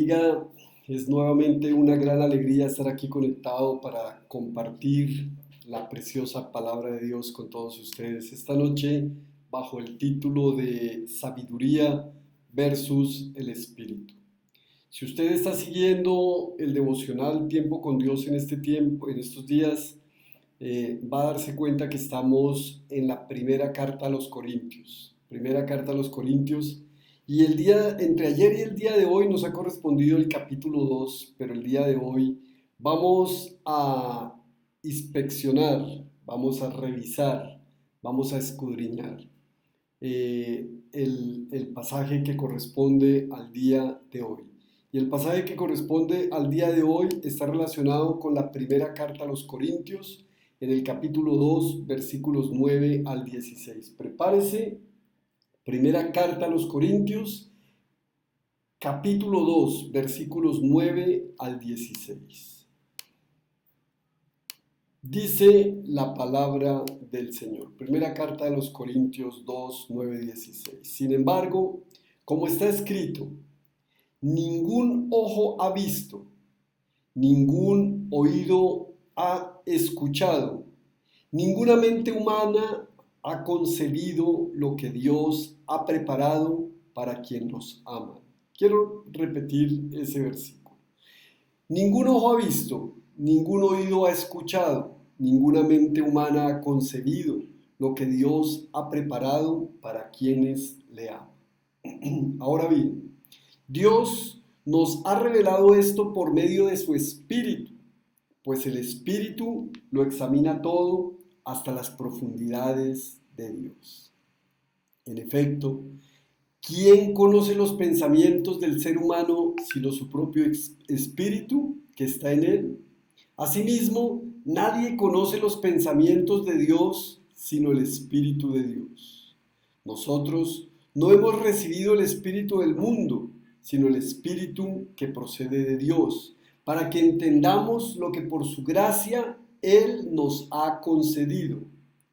bendiga. Es nuevamente una gran alegría estar aquí conectado para compartir la preciosa palabra de Dios con todos ustedes. Esta noche, bajo el título de Sabiduría versus el Espíritu. Si usted está siguiendo el devocional Tiempo con Dios en este tiempo, en estos días, va a darse cuenta que estamos en la primera carta a los Corintios. Primera carta a los Corintios. Y entre ayer y el día de hoy nos ha correspondido el capítulo 2, pero el día de hoy vamos a inspeccionar, vamos a revisar, vamos a escudriñar el pasaje que corresponde al día de hoy. Y el pasaje que corresponde al día de hoy está relacionado con la primera carta a los Corintios, en el capítulo 2, versículos 9 al 16. Prepárese. Primera carta a los Corintios, capítulo 2, versículos 9 al 16. Dice la palabra del Señor. Primera carta a los Corintios 2, 9, 16. Sin embargo, como está escrito, ningún ojo ha visto, ningún oído ha escuchado, ninguna mente humana ha concebido lo que Dios ha preparado para quien nos ama. Quiero repetir ese versículo. Ningún ojo ha visto, ningún oído ha escuchado, ninguna mente humana ha concebido lo que Dios ha preparado para quienes le aman. Ahora bien, Dios nos ha revelado esto por medio de su Espíritu, pues el Espíritu lo examina todo hasta las profundidades de Dios. En efecto, ¿quién conoce los pensamientos del ser humano sino su propio espíritu que está en él? Asimismo, nadie conoce los pensamientos de Dios sino el Espíritu de Dios. Nosotros no hemos recibido el Espíritu del mundo, sino el Espíritu que procede de Dios, para que entendamos lo que por su gracia Él nos ha concedido.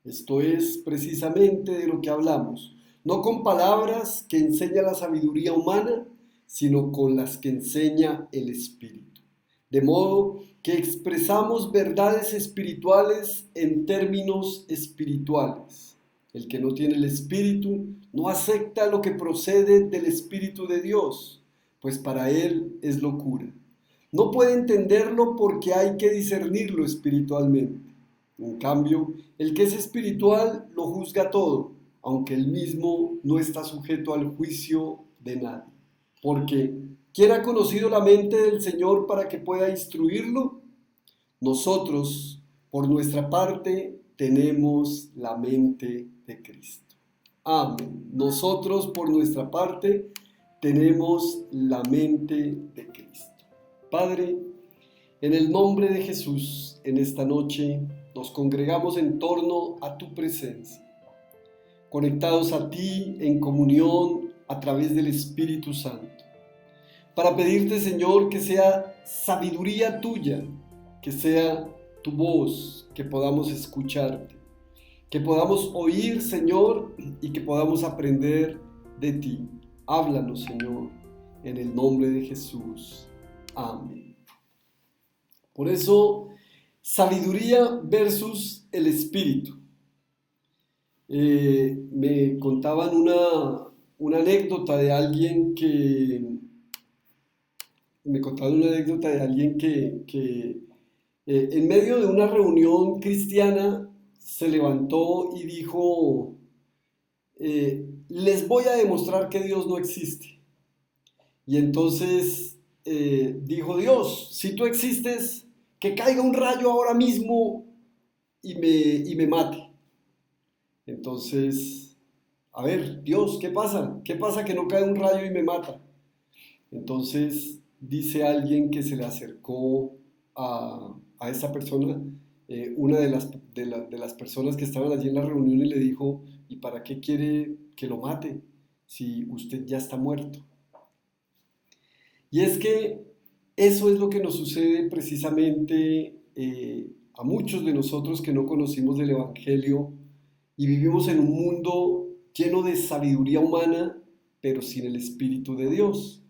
Esto es precisamente de lo que hablamos, no con palabras que enseña la sabiduría humana, sino con las que enseña el Espíritu. De modo que expresamos verdades espirituales en términos espirituales. El que no tiene el Espíritu no acepta lo que procede del Espíritu de Dios, pues para él es locura. No puede entenderlo porque hay que discernirlo espiritualmente. En cambio, el que es espiritual lo juzga todo, aunque él mismo no está sujeto al juicio de nadie. Porque, ¿quién ha conocido la mente del Señor para que pueda instruirlo? Nosotros, por nuestra parte, tenemos la mente de Cristo. Amén. Nosotros, por nuestra parte, tenemos la mente de Cristo. Padre, en el nombre de Jesús, en esta noche nos congregamos en torno a tu presencia, conectados a ti en comunión a través del Espíritu Santo, para pedirte, Señor, que sea sabiduría tuya, que sea tu voz, que podamos escucharte, que podamos oír, Señor, y que podamos aprender de ti. Háblanos, Señor, en el nombre de Jesús. Amén. Por eso, sabiduría versus el Espíritu. Me contaban una anécdota de alguien que en medio de una reunión cristiana se levantó y dijo, les voy a demostrar que Dios no existe. Y entonces dijo, Dios, si tú existes, que caiga un rayo ahora mismo y me mate. Entonces, a ver, Dios, ¿qué pasa? ¿Qué pasa que no cae un rayo y me mata? Entonces dice alguien que se le acercó a esa persona, una de las personas que estaban allí en la reunión, y le dijo, ¿y para qué quiere que lo mate si usted ya está muerto? Y es que eso es lo que nos sucede precisamente a muchos de nosotros que no conocimos del Evangelio y vivimos en un mundo lleno de sabiduría humana, pero sin el Espíritu de Dios.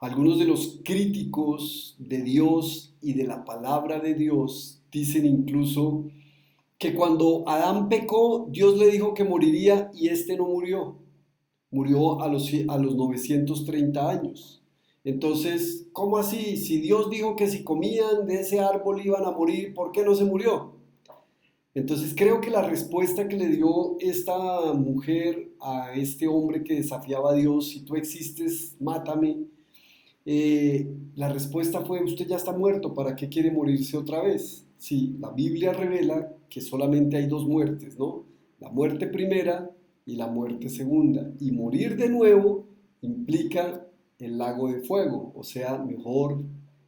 Algunos de los críticos de Dios y de la palabra de Dios dicen incluso que cuando Adán pecó, Dios le dijo que moriría y éste no murió. Murió a los 930 años. Entonces, ¿cómo así? Si Dios dijo que si comían de ese árbol iban a morir, ¿por qué no se murió? Entonces creo que la respuesta que le dio esta mujer a este hombre que desafiaba a Dios, si tú existes, mátame, la respuesta fue, usted ya está muerto, ¿para qué quiere morirse otra vez? Sí, la Biblia revela que solamente hay dos muertes, ¿no? La muerte primera y la muerte segunda. Y morir de nuevo implica el lago de fuego. O sea, mejor,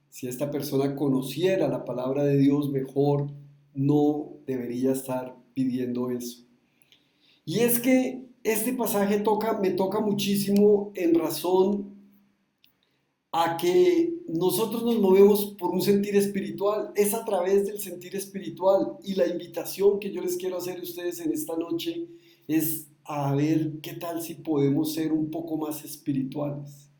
si esta persona conociera la palabra de Dios, mejor no debería estar pidiendo eso. Y es que este pasaje me toca muchísimo en razón a que nosotros nos movemos por un sentir espiritual, es a través del sentir espiritual. Y la invitación que yo les quiero hacer a ustedes en esta noche es a ver qué tal si podemos ser un poco más espirituales.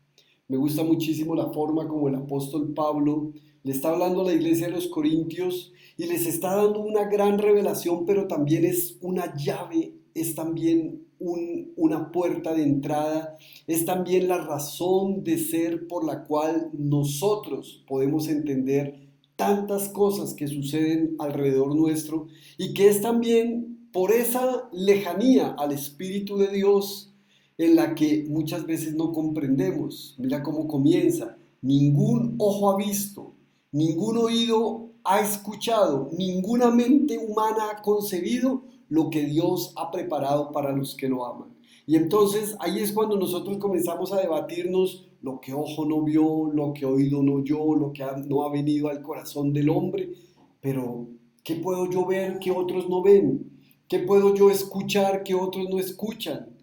Me gusta muchísimo la forma como el apóstol Pablo le está hablando a la iglesia de los Corintios y les está dando una gran revelación, pero también es una llave, es también una puerta de entrada, es también la razón de ser por la cual nosotros podemos entender tantas cosas que suceden alrededor nuestro y que es también por esa lejanía al Espíritu de Dios en la que muchas veces no comprendemos. Mira cómo comienza. Ningún ojo ha visto, ningún oído ha escuchado, ninguna mente humana ha concebido lo que Dios ha preparado para los que lo aman. Y entonces ahí es cuando nosotros comenzamos a debatirnos lo que ojo no vio, lo que oído no oyó, lo que no ha venido al corazón del hombre. Pero, ¿qué puedo yo ver que otros no ven? ¿Qué puedo yo escuchar que otros no escuchan?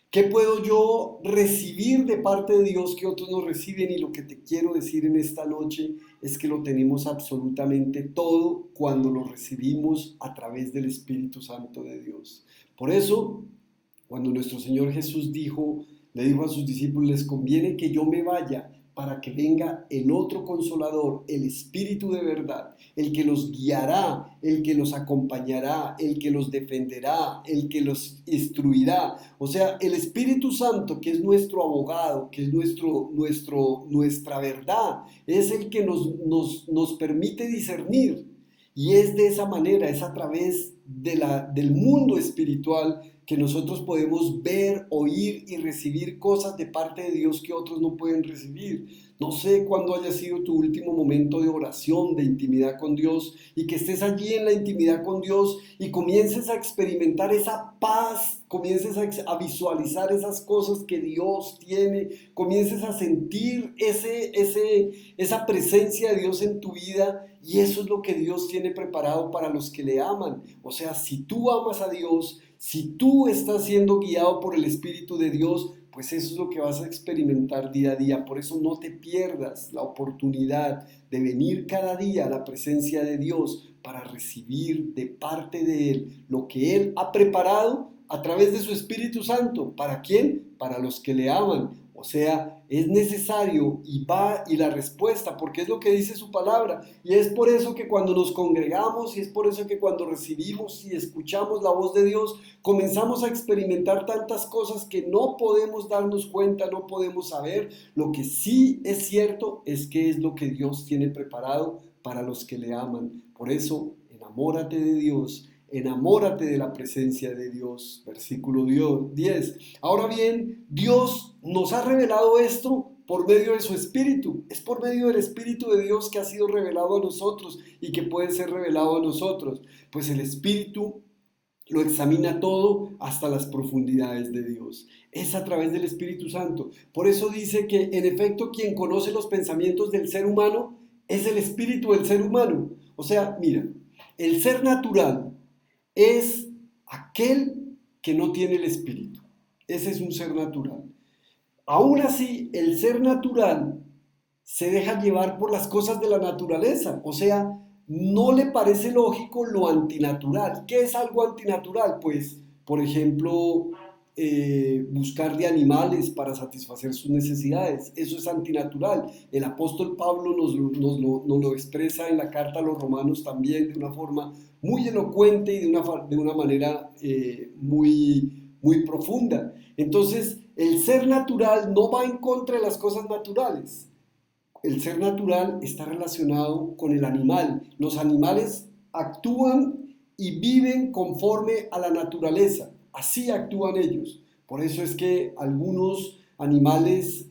¿Qué puedo yo recibir de parte de Dios que otros no reciben? Y lo que te quiero decir en esta noche es que lo tenemos absolutamente todo cuando lo recibimos a través del Espíritu Santo de Dios. Por eso, cuando nuestro Señor Jesús le dijo a sus discípulos, les conviene que yo me vaya para que venga el otro consolador, el Espíritu de verdad, el que los guiará, el que los acompañará, el que los defenderá, el que los instruirá. O sea, el Espíritu Santo, que es nuestro abogado, que es nuestra verdad, es el que nos permite discernir. Y es de esa manera, es a través del mundo espiritual que nosotros podemos ver, oír y recibir cosas de parte de Dios que otros no pueden recibir. No sé cuándo haya sido tu último momento de oración, de intimidad con Dios, y que estés allí en la intimidad con Dios y comiences a experimentar esa paz, comiences a visualizar esas cosas que Dios tiene, comiences a sentir esa presencia de Dios en tu vida, y eso es lo que Dios tiene preparado para los que le aman. O sea, si tú amas a Dios, si tú estás siendo guiado por el Espíritu de Dios, pues eso es lo que vas a experimentar día a día. Por eso no te pierdas la oportunidad de venir cada día a la presencia de Dios para recibir de parte de Él lo que Él ha preparado a través de su Espíritu Santo. ¿Para quién? Para los que le aman. O sea, es necesario y la respuesta, porque es lo que dice su palabra. Y es por eso que cuando nos congregamos y es por eso que cuando recibimos y escuchamos la voz de Dios, comenzamos a experimentar tantas cosas que no podemos darnos cuenta, no podemos saber. Lo que sí es cierto es que es lo que Dios tiene preparado para los que le aman. Por eso, enamórate de Dios. Enamórate de la presencia de Dios. Versículo 10. Ahora bien, Dios nos ha revelado esto por medio de su Espíritu. Es por medio del Espíritu de Dios que ha sido revelado a nosotros y que puede ser revelado a nosotros. Pues el Espíritu lo examina todo hasta las profundidades de Dios. Es a través del Espíritu Santo. Por eso dice que en efecto quien conoce los pensamientos del ser humano es el Espíritu del ser humano. O sea, mira, el ser natural es aquel que no tiene el Espíritu. Ese es un ser natural. Aún así, el ser natural se deja llevar por las cosas de la naturaleza. O sea, no le parece lógico lo antinatural. ¿Qué es algo antinatural? Pues, por ejemplo, buscar de animales para satisfacer sus necesidades. Eso es antinatural. El apóstol Pablo nos lo expresa en la carta a los romanos también de una forma muy elocuente y de una manera muy profunda. Entonces, el ser natural no va en contra de las cosas naturales. El ser natural está relacionado con el animal. Los animales actúan y viven conforme a la naturaleza. Así actúan ellos. Por eso es que algunos animales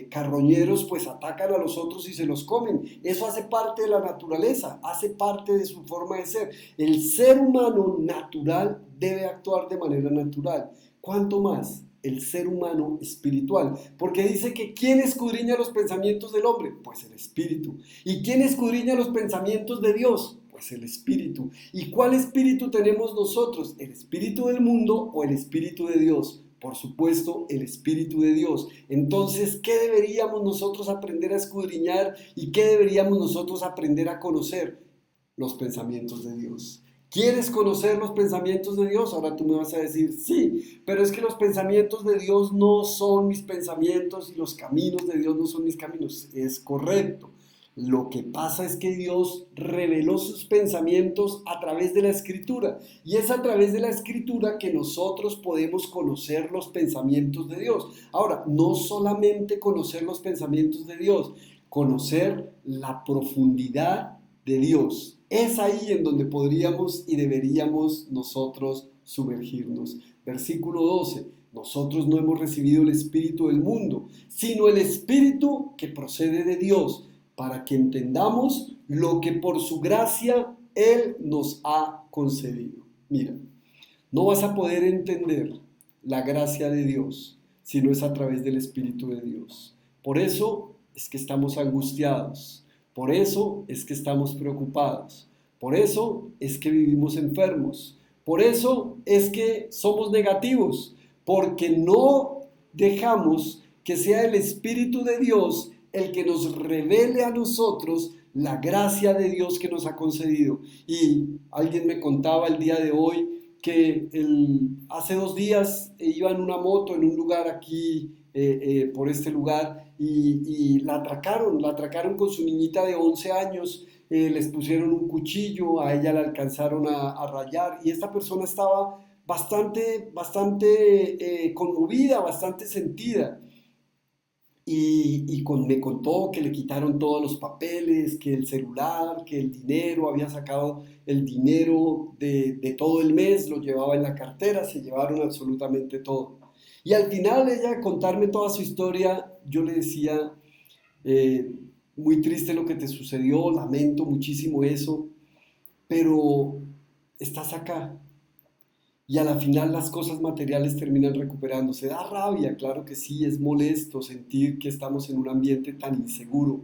carroñeros pues atacan a los otros y se los comen. Eso hace parte de la naturaleza, hace parte de su forma de ser. El ser humano natural debe actuar de manera natural. ¿Cuánto más el ser humano espiritual? Porque dice que ¿quién escudriña los pensamientos del hombre? Pues el espíritu. ¿Y quién escudriña los pensamientos de Dios? Pues el espíritu. ¿Y cuál espíritu tenemos nosotros? ¿El espíritu del mundo o el espíritu de Dios? Por supuesto, el espíritu de Dios. Entonces, ¿qué deberíamos nosotros aprender a escudriñar y qué deberíamos nosotros aprender a conocer? Los pensamientos de Dios. ¿Quieres conocer los pensamientos de Dios? Ahora tú me vas a decir, sí, pero es que los pensamientos de Dios no son mis pensamientos y los caminos de Dios no son mis caminos. Es correcto. Lo que pasa es que Dios reveló sus pensamientos a través de la Escritura. Y es a través de la Escritura que nosotros podemos conocer los pensamientos de Dios. Ahora, no solamente conocer los pensamientos de Dios, conocer la profundidad de Dios. Es ahí en donde podríamos y deberíamos nosotros sumergirnos. Versículo 12. Nosotros no hemos recibido el espíritu del mundo, sino el espíritu que procede de Dios, para que entendamos lo que por su gracia Él nos ha concedido. Mira, no vas a poder entender la gracia de Dios si no es a través del Espíritu de Dios. Por eso es que estamos angustiados, por eso es que estamos preocupados, por eso es que vivimos enfermos, por eso es que somos negativos, porque no dejamos que sea el Espíritu de Dios el que nos revele a nosotros la gracia de Dios que nos ha concedido. Y alguien me contaba el día de hoy que hace 2 días iba en una moto en un lugar aquí, por este lugar, y la atracaron con su niñita de 11 años, les pusieron un cuchillo, a ella la alcanzaron a rayar, y esta persona estaba bastante conmovida, bastante sentida. Me contó que le quitaron todos los papeles, que el celular, que el dinero, había sacado el dinero de todo el mes, lo llevaba en la cartera, se llevaron absolutamente todo. Y al final ella contarme toda su historia, yo le decía, muy triste lo que te sucedió, lamento muchísimo eso, pero estás acá, y a la final las cosas materiales terminan recuperándose. Da rabia, claro que sí, es molesto sentir que estamos en un ambiente tan inseguro,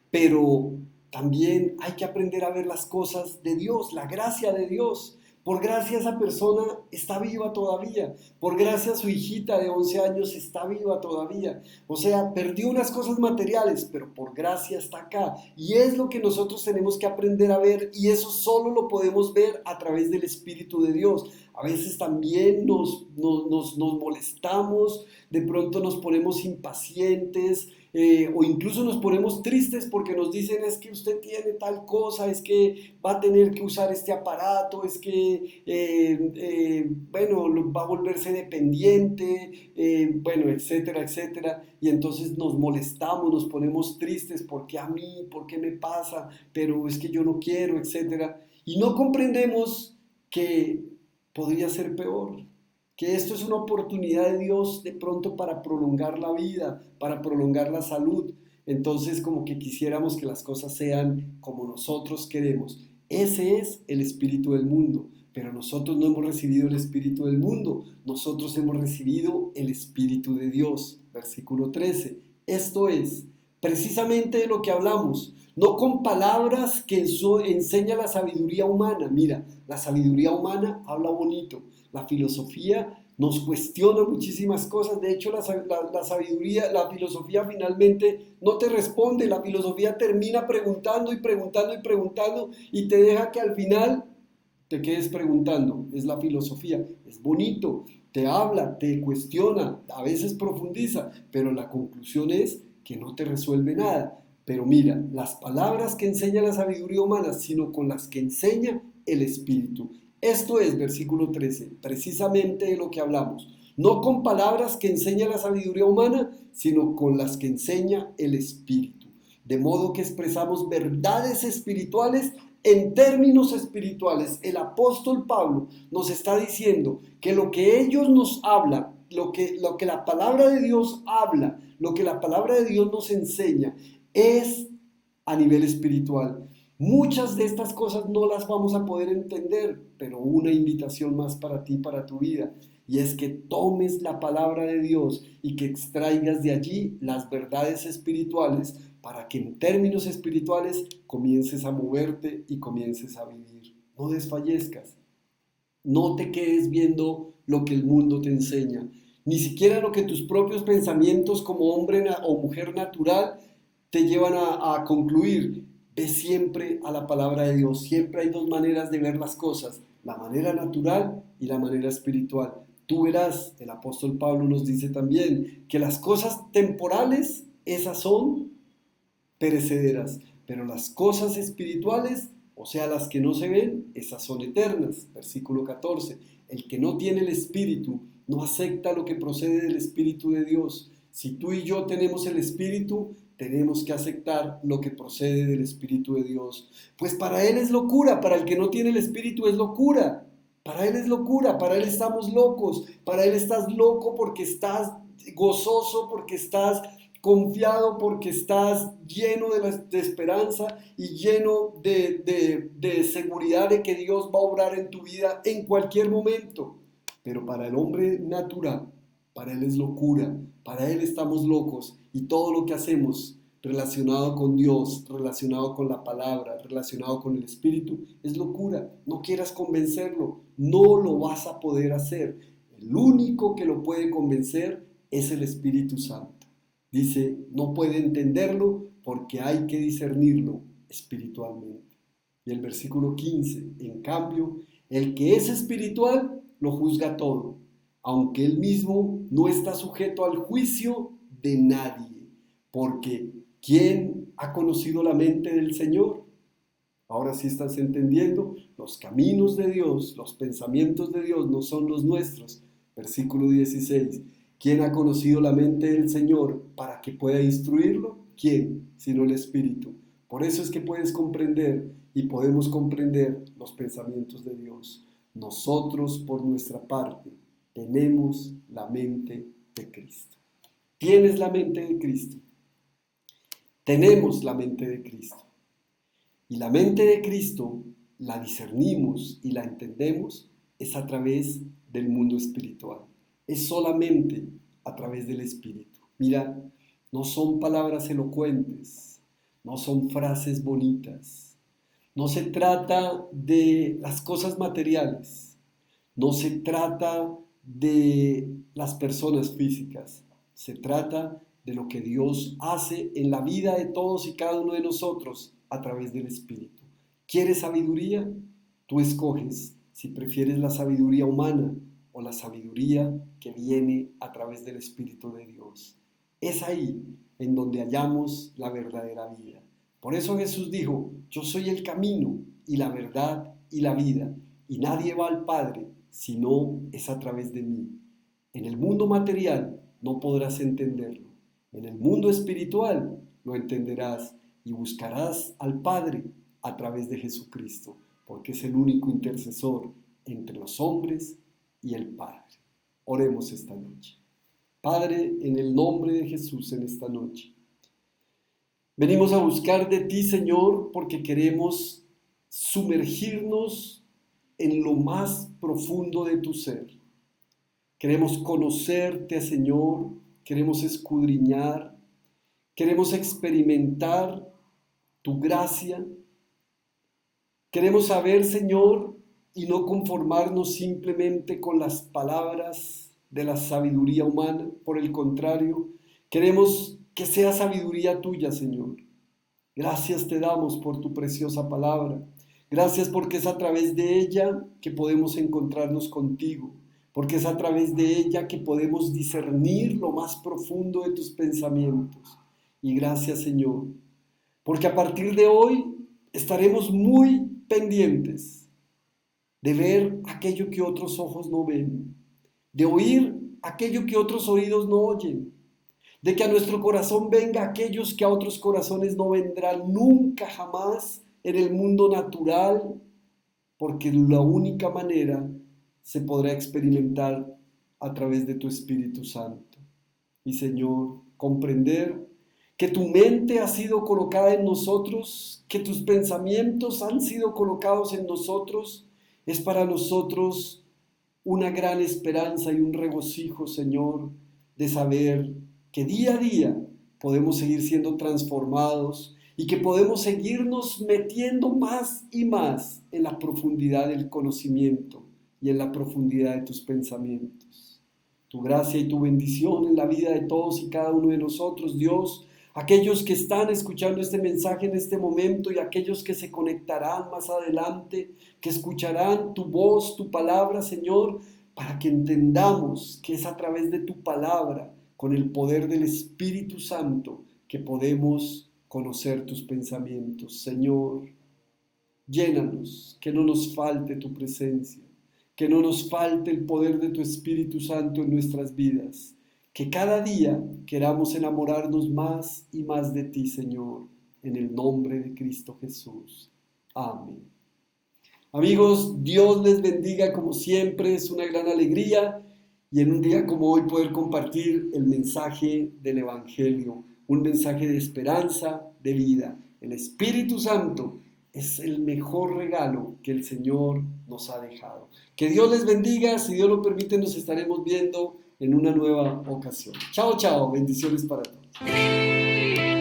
pero también hay que aprender a ver las cosas de Dios, la gracia de Dios. Por gracia esa persona está viva todavía. Por gracia su hijita de 11 años está viva todavía. O sea, perdió unas cosas materiales, pero por gracia está acá. Y es lo que nosotros tenemos que aprender a ver, y eso solo lo podemos ver a través del Espíritu de Dios. A veces también nos molestamos, de pronto nos ponemos impacientes, o incluso nos ponemos tristes porque nos dicen es que usted tiene tal cosa, es que va a tener que usar este aparato, es que bueno, va a volverse dependiente, bueno, etcétera, etcétera. Y entonces nos molestamos, nos ponemos tristes, ¿por qué a mí? ¿Por qué me pasa? Pero es que yo no quiero, etcétera. Y no comprendemos que podría ser peor, que esto es una oportunidad de Dios de pronto para prolongar la vida, para prolongar la salud. Entonces como que quisiéramos que las cosas sean como nosotros queremos. Ese es el espíritu del mundo, pero nosotros no hemos recibido el espíritu del mundo, nosotros hemos recibido el espíritu de Dios. Versículo 13. Esto es precisamente de lo que hablamos, no con palabras que enseña la sabiduría humana. Mira, la sabiduría humana habla bonito, la filosofía nos cuestiona muchísimas cosas. De hecho, la sabiduría, la filosofía finalmente no te responde. La filosofía termina preguntando y preguntando y preguntando y te deja que al final te quedes preguntando. Es la filosofía. Es bonito, te habla, te cuestiona, a veces profundiza, pero la conclusión es que no te resuelve nada. Pero mira, las palabras que enseña la sabiduría humana, sino con las que enseña el Espíritu. Esto es, versículo 13, precisamente de lo que hablamos. No con palabras que enseña la sabiduría humana, sino con las que enseña el Espíritu. De modo que expresamos verdades espirituales en términos espirituales. El apóstol Pablo nos está diciendo que lo que ellos nos hablan, lo que la palabra de Dios habla, lo que la palabra de Dios nos enseña, es a nivel espiritual. Muchas de estas cosas no las vamos a poder entender, pero una invitación más para ti, para tu vida, y es que tomes la palabra de Dios y que extraigas de allí las verdades espirituales para que en términos espirituales comiences a moverte y comiences a vivir. No desfallezcas, no te quedes viendo lo que el mundo te enseña, ni siquiera lo que tus propios pensamientos como hombre o mujer natural te llevan a concluir. Ve siempre a la palabra de Dios. Siempre hay dos maneras de ver las cosas, la manera natural y la manera espiritual. Tú verás, el apóstol Pablo nos dice también que las cosas temporales, esas son perecederas, pero las cosas espirituales, o sea, las que no se ven, esas son eternas. Versículo 14. El que no tiene el Espíritu no acepta lo que procede del Espíritu de Dios. Si tú y yo tenemos el Espíritu, tenemos que aceptar lo que procede del Espíritu de Dios. Pues para Él es locura, para el que no tiene el Espíritu es locura. Para Él es locura, para Él estamos locos, para Él estás loco porque estás gozoso, porque estás confiado, porque estás lleno de esperanza y lleno de seguridad de que Dios va a obrar en tu vida en cualquier momento. Pero para el hombre natural, para él es locura, para él estamos locos y todo lo que hacemos relacionado con Dios, relacionado con la palabra, relacionado con el Espíritu, es locura. No quieras convencerlo, no lo vas a poder hacer. El único que lo puede convencer es el Espíritu Santo. Dice, no puede entenderlo porque hay que discernirlo espiritualmente. Y el versículo 15, en cambio, el que es espiritual lo juzga todo, aunque él mismo no está sujeto al juicio de nadie, porque ¿quién ha conocido la mente del Señor? Ahora sí estás entendiendo, los caminos de Dios, los pensamientos de Dios no son los nuestros. Versículo 16. ¿Quién ha conocido la mente del Señor para que pueda instruirlo? ¿Quién? Sino el Espíritu. Por eso es que puedes comprender y podemos comprender los pensamientos de Dios. Nosotros, por nuestra parte, tenemos la mente de Cristo. ¿Tienes la mente de Cristo? Tenemos la mente de Cristo. Y la mente de Cristo la discernimos y la entendemos es a través del mundo espiritual. Es solamente a través del Espíritu. Mira, no son palabras elocuentes, no son frases bonitas, no se trata de las cosas materiales, no se trata de las personas físicas, se trata de lo que Dios hace en la vida de todos y cada uno de nosotros a través del Espíritu. ¿Quieres sabiduría? Tú escoges si prefieres la sabiduría humana o la sabiduría que viene a través del Espíritu de Dios. Es ahí en donde hallamos la verdadera vida. Por eso Jesús dijo, yo soy el camino y la verdad y la vida, y nadie va al Padre si no es a través de mí. En el mundo material no podrás entenderlo. En el mundo espiritual lo entenderás y buscarás al Padre a través de Jesucristo, porque es el único intercesor entre los hombres y el Padre. Oremos esta noche. Padre, en el nombre de Jesús en esta noche, venimos a buscar de ti, Señor, porque queremos sumergirnos en lo más profundo de tu ser. Queremos conocerte, Señor, queremos escudriñar, queremos experimentar tu gracia. Queremos saber, Señor, y no conformarnos simplemente con las palabras de la sabiduría humana. Por el contrario, queremos que sea sabiduría tuya, Señor. Gracias te damos por tu preciosa palabra. Gracias porque es a través de ella que podemos encontrarnos contigo. porque es a través de ella que podemos discernir lo más profundo de tus pensamientos. Y gracias, Señor, porque a partir de hoy estaremos muy pendientes de ver aquello que otros ojos no ven, de oír aquello que otros oídos no oyen, de que a nuestro corazón venga aquellos que a otros corazones no vendrán nunca jamás en el mundo natural, porque la única manera se podrá experimentar a través de tu Espíritu Santo. Y Señor, comprender que tu mente ha sido colocada en nosotros, que tus pensamientos han sido colocados en nosotros, es para nosotros una gran esperanza y un regocijo, Señor, de saber que día a día podemos seguir siendo transformados y que podemos seguirnos metiendo más y más en la profundidad del conocimiento y en la profundidad de tus pensamientos. Tu gracia y tu bendición en la vida de todos y cada uno de nosotros, Dios, aquellos que están escuchando este mensaje en este momento y aquellos que se conectarán más adelante, que escucharán tu voz, tu palabra, Señor, para que entendamos que es a través de tu palabra, con el poder del Espíritu Santo, que podemos conocer tus pensamientos. Señor, llénanos, que no nos falte tu presencia, que no nos falte el poder de tu Espíritu Santo en nuestras vidas, que cada día queramos enamorarnos más y más de ti, Señor, en el nombre de Cristo Jesús. Amén. Amigos, Dios les bendiga como siempre, es una gran alegría y en un día como hoy poder compartir el mensaje del Evangelio, un mensaje de esperanza, de vida. El Espíritu Santo es el mejor regalo que el Señor nos ha dejado. Que Dios les bendiga, si Dios lo permite nos estaremos viendo en una nueva ocasión. Chao, chao, bendiciones para todos.